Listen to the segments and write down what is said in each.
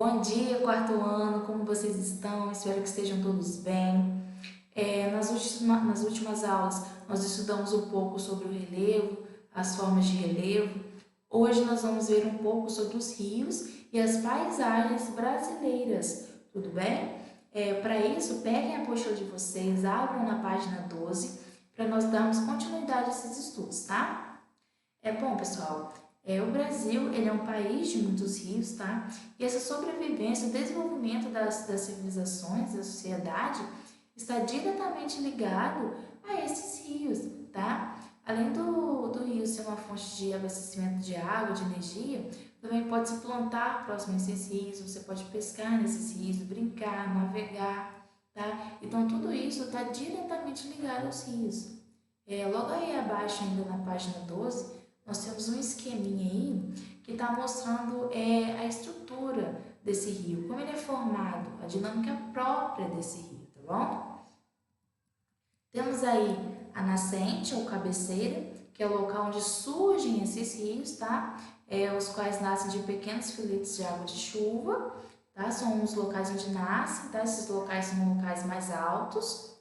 Bom dia, quarto ano, como vocês estão? Espero que estejam todos bem. Nas últimas aulas, nós estudamos um pouco sobre o relevo, as formas de relevo. Hoje nós vamos ver um pouco sobre os rios e as paisagens brasileiras, tudo bem? Para isso, peguem a apostila de vocês, abram na página 12, para nós darmos continuidade a esses estudos, tá? Bom, pessoal, o Brasil ele é um país de muitos rios, tá? E essa sobrevivência, o desenvolvimento das civilizações, da sociedade, está diretamente ligado a esses rios, tá? Além do rio ser uma fonte de abastecimento de água, de energia, também pode se plantar próximo a esses rios, você pode pescar nesses rios, brincar, navegar, tá? Então, tudo isso está diretamente ligado aos rios. Logo aí abaixo, ainda na página 12, nós temos um esqueminha aí que está mostrando a estrutura desse rio, como ele é formado, a dinâmica própria desse rio, tá bom? Temos aí a nascente ou cabeceira, que é o local onde surgem esses rios, tá? Os quais nascem de pequenos filetes de água de chuva, tá? São os locais onde nascem, tá? Esses locais são locais mais altos.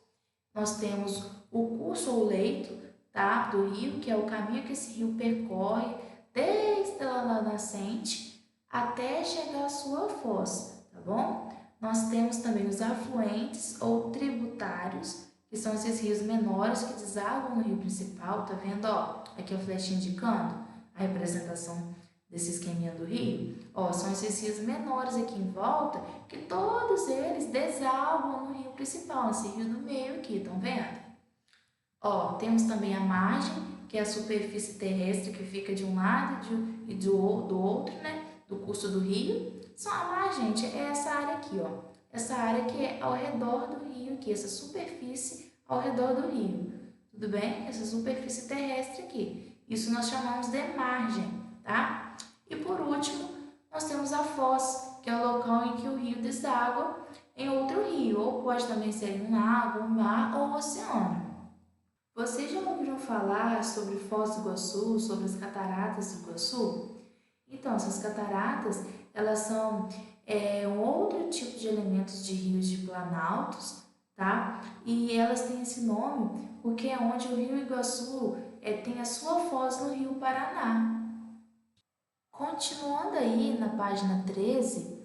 Nós temos o curso ou leito, tá, do rio, que é o caminho que esse rio percorre desde a nascente até chegar à sua foz, tá bom? Nós temos também os afluentes ou tributários, que são esses rios menores que desagam no rio principal, tá vendo, ó? Aqui a flechinha indicando a representação desse esqueminha do rio. Ó, são esses rios menores aqui em volta, que todos eles desagam no rio principal, esse rio do meio aqui, estão vendo? Ó, temos também a margem, que é a superfície terrestre que fica de um lado e do outro, né? Do curso do rio. Só a margem, gente, é essa área aqui, ó. Essa área que é ao redor do rio aqui, essa superfície ao redor do rio. Tudo bem? Essa superfície terrestre aqui. Isso nós chamamos de margem, tá? E por último, nós temos a foz, que é o local em que o rio deságua em outro rio, ou pode também ser um lago, um mar ou um oceano. Vocês já ouviram falar sobre Foz do Iguaçu, sobre as cataratas do Iguaçu? Então, essas cataratas, elas são um outro tipo de elementos de rios de planaltos, tá? E elas têm esse nome porque é onde o rio Iguaçu tem a sua foz no rio Paraná. Continuando aí na página 13,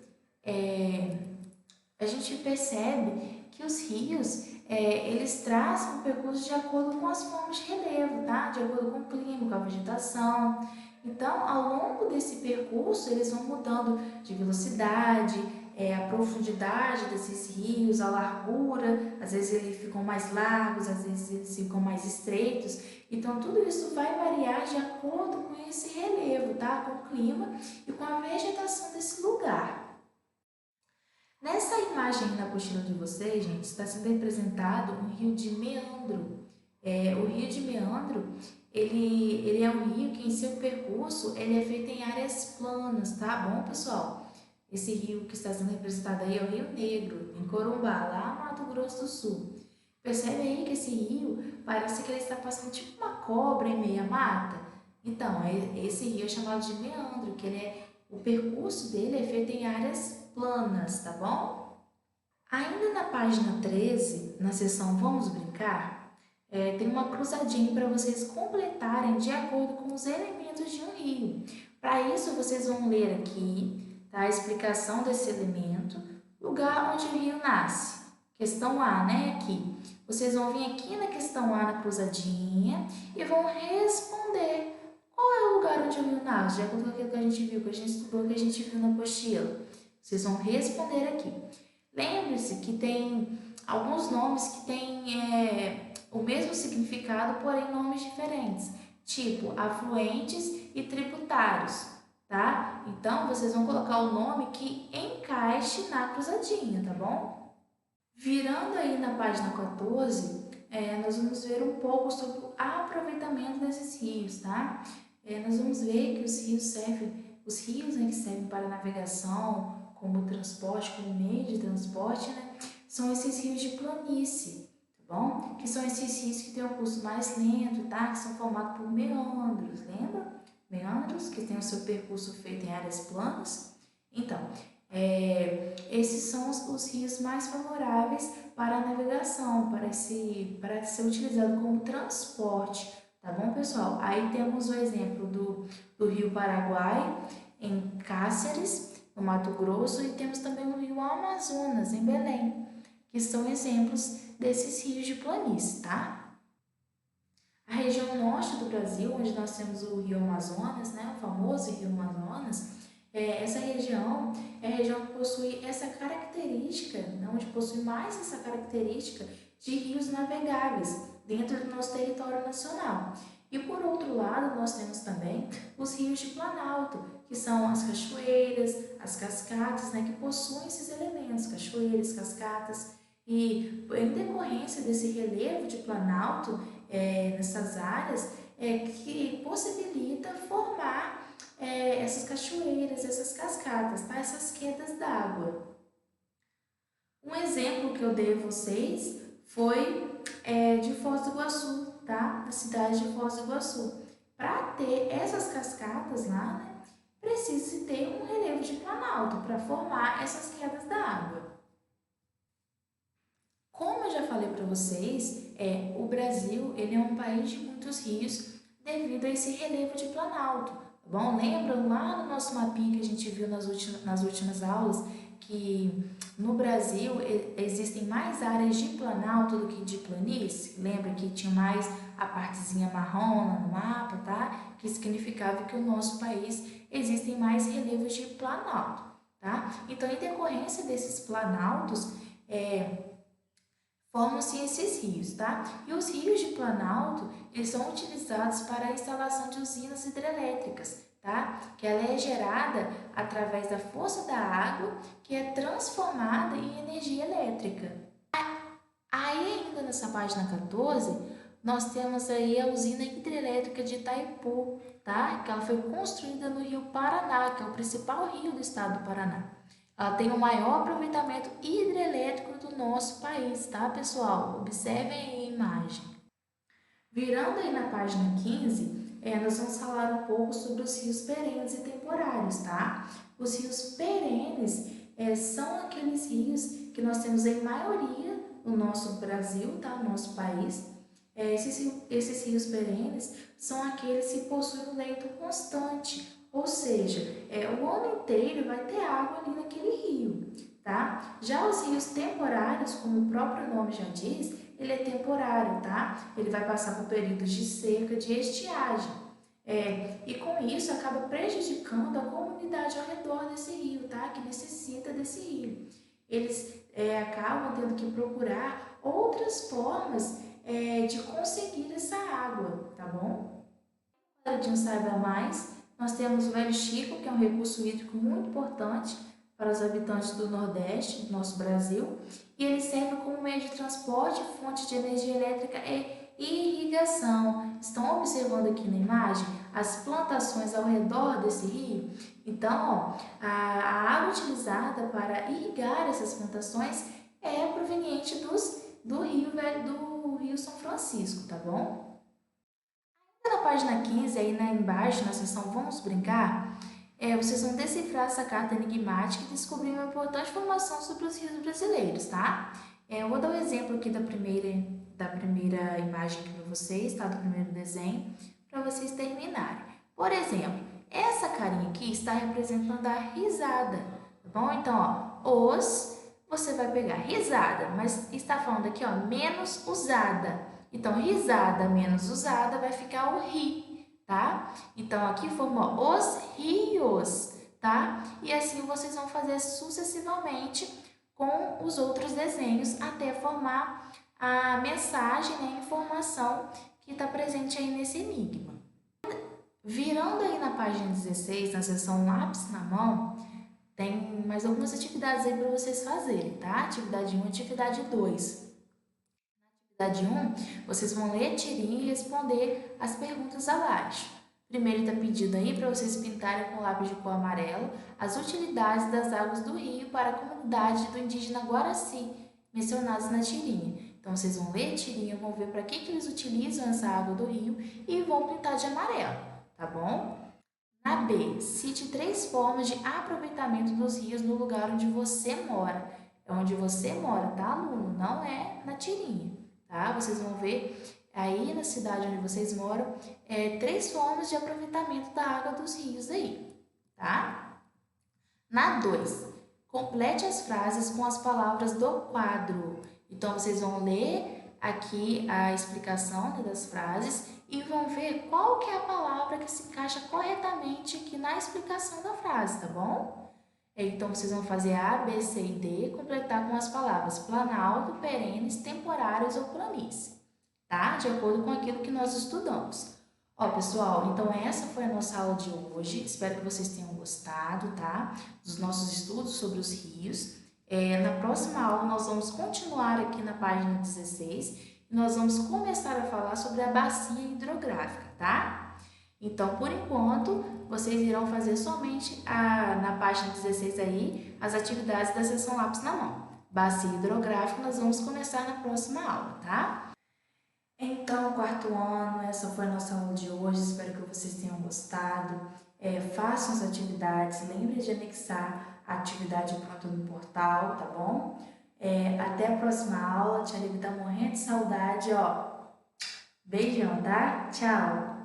a gente percebe que os rios, eles traçam um percurso de acordo com as formas de relevo, tá? De acordo com o clima, com a vegetação. Então, ao longo desse percurso, eles vão mudando de velocidade, a profundidade desses rios, a largura, às vezes eles ficam mais largos, às vezes eles ficam mais estreitos. Então, tudo isso vai variar de acordo com esse relevo, tá? Com o clima e com a vegetação desse lugar. Nessa imagem na apostila de vocês, gente, está sendo representado um rio de meandro. O rio de meandro, ele é um rio que em seu percurso ele é feito em áreas planas, tá bom, pessoal? Esse rio que está sendo representado aí é o Rio Negro, em Corumbá, lá no Mato Grosso do Sul. Percebe aí que esse rio parece que ele está passando tipo uma cobra em meia mata? Então, esse rio é chamado de meandro, o percurso dele é feito em áreas planas, tá bom? Ainda na página 13, na seção Vamos Brincar, tem uma cruzadinha para vocês completarem de acordo com os elementos de um rio. Para isso, vocês vão ler aqui, tá, a explicação desse elemento, lugar onde o rio nasce. Questão A, né, aqui. Vocês vão vir aqui na questão A, na cruzadinha, e vão responder qual é o lugar onde o rio nasce, de acordo com aquilo que a gente viu, que a gente estudou, que a gente viu na apostila. Vocês vão responder aqui. Lembre-se que tem alguns nomes que têm o mesmo significado, porém nomes diferentes, tipo afluentes e tributários, tá? Então, vocês vão colocar o nome que encaixe na cruzadinha, tá bom? Virando aí na página 14, nós vamos ver um pouco sobre o aproveitamento desses rios, tá? Nós vamos ver que os rios, né, que servem para navegação, como transporte, como meio de transporte, né, são esses rios de planície, tá bom? Que são esses rios que têm um curso mais lento, tá? Que são formados por meandros, lembra? Meandros que têm o seu percurso feito em áreas planas. Então, esses são os rios mais favoráveis para a navegação, para ser utilizado como transporte, tá bom, pessoal? Aí temos o exemplo do Rio Paraguai, em Cáceres, no Mato Grosso, e temos também o Rio Amazonas, em Belém, que são exemplos desses rios de planície, tá? A região norte do Brasil, onde nós temos o Rio Amazonas, né, o famoso Rio Amazonas, essa região é a região que possui essa característica, né, onde possui mais essa característica de rios navegáveis dentro do nosso território nacional. E por outro lado, nós temos também os rios de planalto, que são as cachoeiras, as cascatas, né, que possuem esses elementos, cachoeiras, cascatas. E em decorrência desse relevo de planalto nessas áreas, que possibilita formar essas cachoeiras, essas cascatas, tá? Essas quedas d'água. Um exemplo que eu dei a vocês foi de Foz do Iguaçu, tá? Da cidade de Foz do Iguaçu. Para ter essas cascatas lá, né, precisa ter um relevo de planalto para formar essas quedas d'água. Como eu já falei para vocês, o Brasil ele é um país de muitos rios devido a esse relevo de planalto, tá bom? Lembram lá no nosso mapinha que a gente viu nas últimas aulas que no Brasil existem mais áreas de planalto do que de planície? Lembra que tinha mais a partezinha marrom no mapa, tá? Que significava que o nosso país existem mais relevos de planalto, tá? Então, em decorrência desses planaltos, formam-se esses rios, tá? E os rios de planalto, eles são utilizados para a instalação de usinas hidrelétricas, tá? Que ela é gerada através da força da água, que é transformada em energia elétrica. Aí ainda nessa página 14, nós temos aí a usina hidrelétrica de Itaipu, tá? Que ela foi construída no Rio Paraná, que é o principal rio do estado do Paraná. Ela tem o maior aproveitamento hidrelétrico do nosso país, tá, pessoal? Observem aí a imagem. Virando aí na página 15, nós vamos falar um pouco sobre os rios perenes e temporários, tá? Os rios perenes são aqueles rios que nós temos em maioria no nosso Brasil, tá? No nosso país. Esses rios perenes são aqueles que possuem um leito constante, ou seja, o ano inteiro vai ter água ali naquele rio, tá? Já os rios temporários, como o próprio nome já diz, ele é temporário, tá? Ele vai passar por períodos de seca, de estiagem. E com isso acaba prejudicando a comunidade ao redor desse rio, tá? Que necessita desse rio. Eles acabam tendo que procurar outras formas de conseguir essa água, tá bom? Para quem saiba mais, nós temos o Velho Chico, que é um recurso hídrico muito importante para os habitantes do Nordeste, do nosso Brasil, e ele serve como meio de transporte, fonte de energia elétrica e irrigação. Estão observando aqui na imagem as plantações ao redor desse rio? Então, ó, a água utilizada para irrigar essas plantações é proveniente do Rio São Francisco, tá bom? Na página 15, aí embaixo, na seção Vamos Brincar, vocês vão decifrar essa carta enigmática e descobrir uma importante informação sobre os rios brasileiros, tá? Eu vou dar um exemplo aqui da primeira imagem aqui para vocês, tá? Do primeiro desenho, para vocês terminarem. Por exemplo, essa carinha aqui está representando a risada, tá bom? Então, ó, você vai pegar risada, mas está falando aqui, ó, menos usada. Então, risada menos usada vai ficar o ri, tá? Então, aqui formou os rios, tá? E assim vocês vão fazer sucessivamente com os outros desenhos até formar a mensagem, né, a informação que está presente aí nesse enigma. Virando aí na página 16, na seção lápis na mão, tem mais algumas atividades aí para vocês fazerem, tá? Atividade 1 e atividade 2. Atividade 1, vocês vão ler a tirinha e responder as perguntas abaixo. Primeiro está pedido aí para vocês pintarem com lápis de cor amarelo as utilidades das águas do rio para a comunidade do indígena Guaraci, mencionadas na tirinha. Então, vocês vão ler a tirinha, vão ver para que eles utilizam essa água do rio e vão pintar de amarelo, tá bom? A B, cite 3 formas de aproveitamento dos rios no lugar onde você mora. É onde você mora, tá, aluno? Não é na tirinha, tá? Vocês vão ver aí na cidade onde vocês moram 3 formas de aproveitamento da água dos rios aí, tá? Na 2, complete as frases com as palavras do quadro. Então, vocês vão ler aqui a explicação, né, das frases e vão ver qual que é a palavra que se encaixa corretamente aqui na explicação da frase, tá bom? Então, vocês vão fazer A, B, C e D, completar com as palavras planalto, perenes, temporários ou planície, tá? De acordo com aquilo que nós estudamos. Ó, pessoal, então essa foi a nossa aula de hoje. Espero que vocês tenham gostado, tá? Dos nossos estudos sobre os rios. Na próxima aula, nós vamos continuar aqui na página 16 e nós vamos começar a falar sobre a bacia hidrográfica, tá? Então, por enquanto, vocês irão fazer somente na página 16 aí as atividades da seção lápis na mão. Bacia hidrográfica nós vamos começar na próxima aula, tá? Então, quarto ano, essa foi a nossa aula de hoje. Espero que vocês tenham gostado. Façam as atividades, lembre de anexar a atividade pronta no portal, tá bom? Até a próxima aula. Tia Liv tá morrendo de saudade, ó. Beijão, tá? Tchau!